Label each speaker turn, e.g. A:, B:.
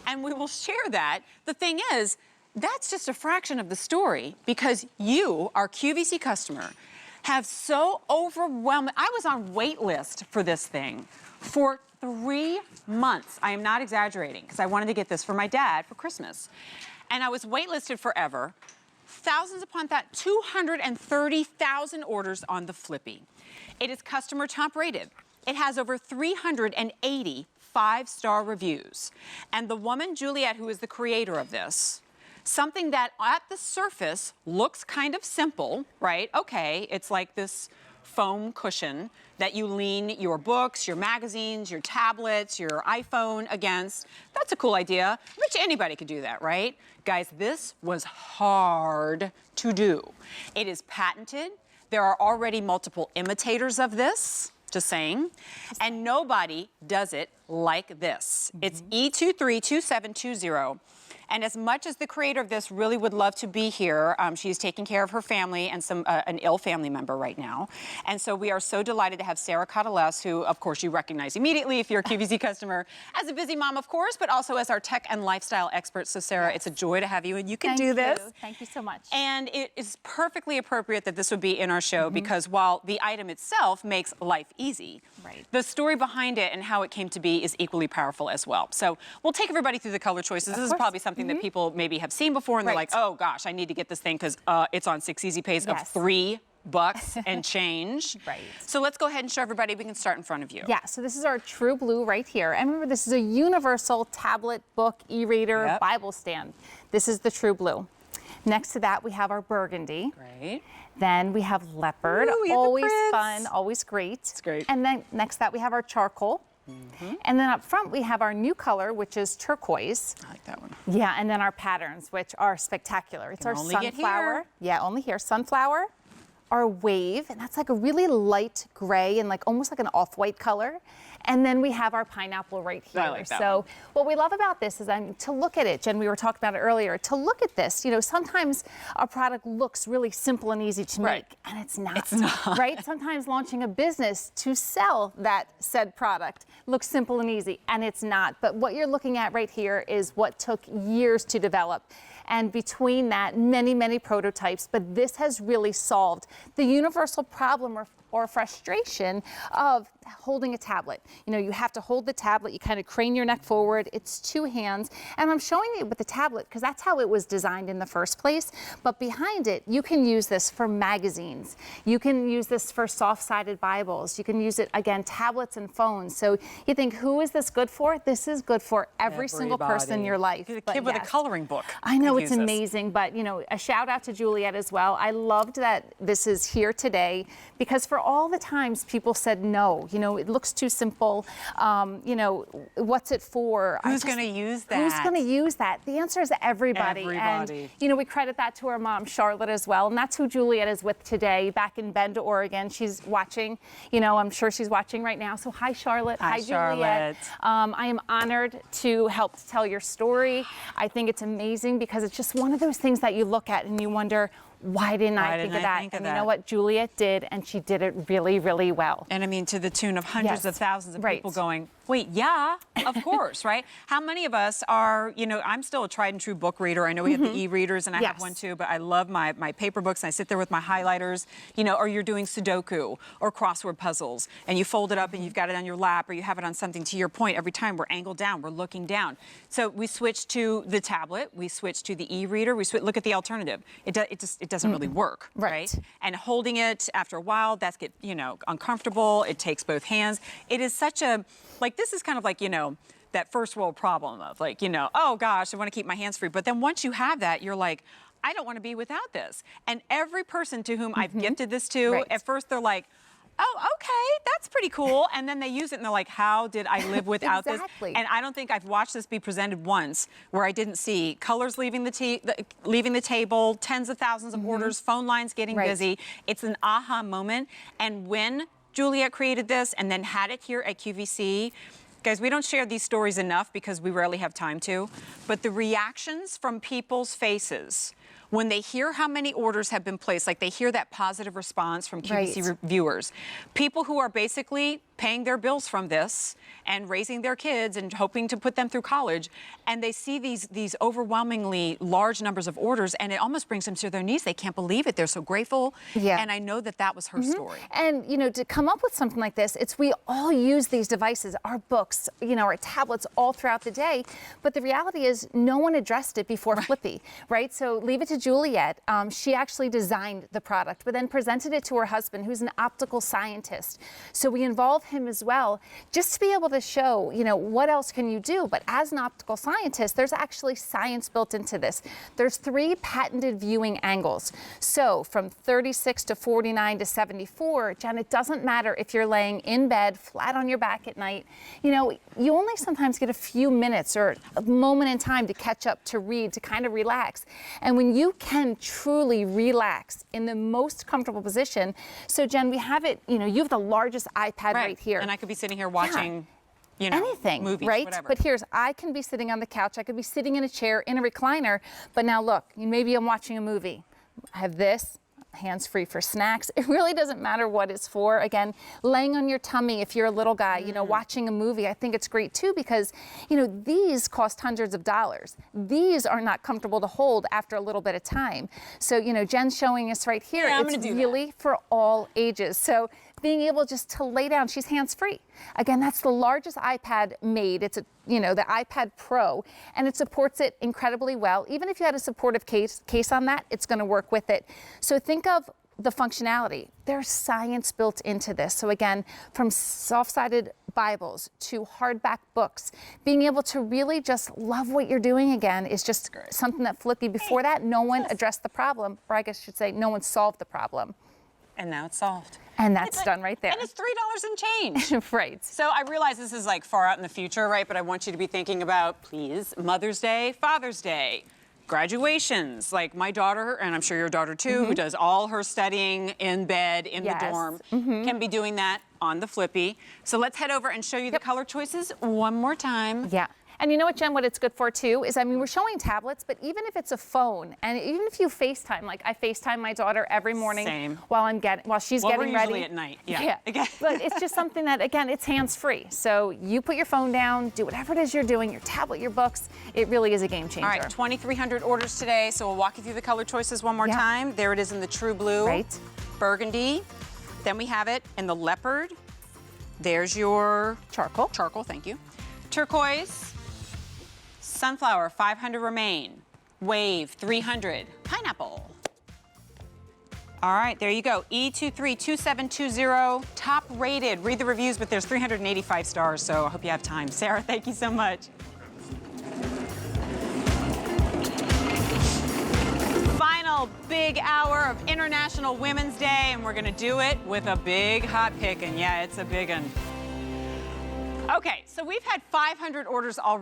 A: and we will share that. The thing is, that's just a fraction of the story because you, our QVC customer, have so overwhelming. I was on wait list for this thing for 3 months. I am not exaggerating because I wanted to get this for my dad for Christmas. And I was waitlisted forever. Thousands upon that, 230,000 orders on the Flippy. It is customer top rated. It has over 380 5-star reviews. And the woman, Juliet, who is the creator of this, something that at the surface looks kind of simple, right? Okay, it's like this foam cushion that you lean your books, your magazines, your tablets, your iPhone against. That's a cool idea. I bet you anybody could do that, right? Guys, this was hard to do. It is patented. There are already multiple imitators of this, just saying, and nobody does it like this. It's E232720. And as much as the creator of this really would love to be here, she's taking care of her family and an ill family member right now. And so we are so delighted to have Sarah Cottales, who, of course, you recognize immediately if you're a QVC customer, as a busy mom, of course, but also as our tech and lifestyle expert. So, Sarah, it's a joy to have you, and you can do this.
B: Thank you so much.
A: And it is perfectly appropriate that this would be in our show because while the item itself makes life easy, the story behind it and how it came to be is equally powerful as well. So we'll take everybody through the color choices. This is probably something that people maybe have seen before, and they're like, oh gosh, I need to get this thing because it's on 6 easy pays of $3 and change. So let's go ahead and show everybody. We can start in front of you.
B: Yeah, so this is our True Blue right here. And remember, this is a universal tablet, book, e-reader, Bible stand. This is the True Blue. Next to that, we have our burgundy.
A: Great.
B: Then we have leopard.
A: Ooh,
B: always fun, always great.
A: It's great.
B: And then next to that, we have our charcoal. And then up front, we have our new color, which is turquoise.
A: I like that one.
B: Yeah, and then our patterns, which are spectacular. It's our sunflower. Yeah, only here. Sunflower, our wave, and that's like a really light gray and like almost like an off-white color. And then we have our pineapple right here.
A: I like that
B: so what we love about this is to look at it, Jen, we were talking about it earlier, to look at this, you know, sometimes a product looks really simple and easy to make, and it's not.
A: It's not.
B: Right? Sometimes launching a business to sell that said product looks simple and easy, and it's not. But what you're looking at right here is what took years to develop. And between that, many, many prototypes, but this has really solved the universal problem or frustration of holding a tablet. You know, you have to hold the tablet, you kind of crane your neck forward, it's 2 hands, and I'm showing it with the tablet because that's how it was designed in the first place, but behind it, you can use this for magazines, you can use this for soft-sided Bibles, you can use it, again, tablets and phones. So you think, who is this good for? This is good for every single person in your life.
A: A kid with a coloring book.
B: I know, it's amazing, but you know, a shout out to Juliet as well. I loved that this is here today because for all the times people said no, you know, it looks too simple, you know, what's it for?
A: Who's going to use that?
B: Who's going to use that? The answer is everybody. And, you know, we credit that to our mom, Charlotte, as well. And that's who Juliet is with today, back in Bend, Oregon. She's watching, you know, I'm sure she's watching right now. So hi, Charlotte.
A: Hi,
B: Juliet. I am honored to help tell your story. I think it's amazing because it's just one of those things that you look at and you wonder, why didn't I think of that? And you know what? Juliet did, and she did it really, really well.
A: And I mean, to the tune of hundreds of thousands of people going, wait, yeah, of course, right? How many of us are, you know, I'm still a tried and true book reader. I know we have the e-readers, and I have one too, but I love my paper books, and I sit there with my highlighters, you know, or you're doing Sudoku or crossword puzzles, and you fold it up and you've got it on your lap, or you have it on something. To your point, every time we're angled down, we're looking down. So we switched to the tablet, we switched to the e-reader, look at the alternative. It doesn't really work, right? And holding it after a while, that's you know, uncomfortable. It takes both hands. It is such a, like, this is kind of like, you know, that first world problem of like, you know, oh gosh, I want to keep my hands free. But then once you have that, you're like, I don't want to be without this. And every person to whom I've gifted this to, at first they're like, oh, okay, that's pretty cool. And then they use it and they're like, how did I live without this? And I don't think I've watched this be presented once where I didn't see colors leaving the table, tens of thousands of orders, phone lines getting busy. It's an aha moment. And when Juliet created this and then had it here at QVC, guys, we don't share these stories enough because we rarely have time to, but the reactions from people's faces when they hear how many orders have been placed, like they hear that positive response from QVC reviewers, people who are basically paying their bills from this and raising their kids and hoping to put them through college, and they see these overwhelmingly large numbers of orders, and it almost brings them to their knees. They can't believe it. They're so grateful.
B: Yeah.
A: And I know that that was her story.
B: And, you know, to come up with something like this, we all use these devices, our books, you know, our tablets all throughout the day. But the reality is no one addressed it before Flippy, right? So leave it to Juliet. She actually designed the product, but then presented it to her husband, who's an optical scientist. So we involve him as well, just to be able to show, you know, what else can you do? But as an optical scientist, there's actually science built into this. There's 3 patented viewing angles. So from 36 to 49 to 74, Jen, it doesn't matter if you're laying in bed, flat on your back at night. You know, you only sometimes get a few minutes or a moment in time to catch up, to read, to kind of relax. And when you can truly relax in the most comfortable position, so Jen, we have it, you know, you have the largest iPad right here.
A: And I could be sitting here watching, you know,
B: anything,
A: movies,
B: right?
A: whatever.
B: But I can be sitting on the couch, I could be sitting in a chair, in a recliner, but now look, maybe I'm watching a movie. I have this, hands-free for snacks. It really doesn't matter what it's for. Again, laying on your tummy if you're a little guy, you know, watching a movie, I think it's great too, because, you know, these cost hundreds of dollars. These are not comfortable to hold after a little bit of time. So, you know, Jen's showing us right here, it's really for all ages. So being able just to lay down, she's hands-free. Again, that's the largest iPad made. It's a, you know, the iPad Pro, and it supports it incredibly well. Even if you had a supportive case on that, it's going to work with it. So think of the functionality. There's science built into this. So again, from soft-sided Bibles to hardback books, being able to really just love what you're doing again is just something that Flippy, before that, no one addressed the problem, or I guess I should say no one solved the problem.
A: And now it's solved.
B: And that's done right there.
A: And it's $3 and change.
B: Right.
A: So I realize this is like far out in the future, right? But I want you to be thinking about, please, Mother's Day, Father's Day, graduations. Like my daughter, and I'm sure your daughter too, who does all her studying in bed, in the dorm, can be doing that on the Flippy. So let's head over and show you the color choices one more time.
B: Yeah. And you know what, Jen, what it's good for too is, I mean, we're showing tablets, but even if it's a phone, and even if you FaceTime, like I FaceTime my daughter every morning while she's getting ready.
A: Usually at night, yeah.
B: But it's just something that, again, it's hands-free. So you put your phone down, do whatever it is you're doing, your tablet, your books. It really is a game changer.
A: All right, 2,300 orders today, so we'll walk you through the color choices one more time. There it is in the true blue, burgundy. Then we have it in the leopard. There's your charcoal, thank you. Turquoise. Sunflower, 500 remain. Wave, 300. Pineapple. All right, there you go. E232720, top rated. Read the reviews, but there's 385 stars, so I hope you have time. Sarah, thank you so much. Final big hour of International Women's Day, and we're gonna do it with a big hot pick, and yeah, it's a big one. Okay, so we've had 500 orders already.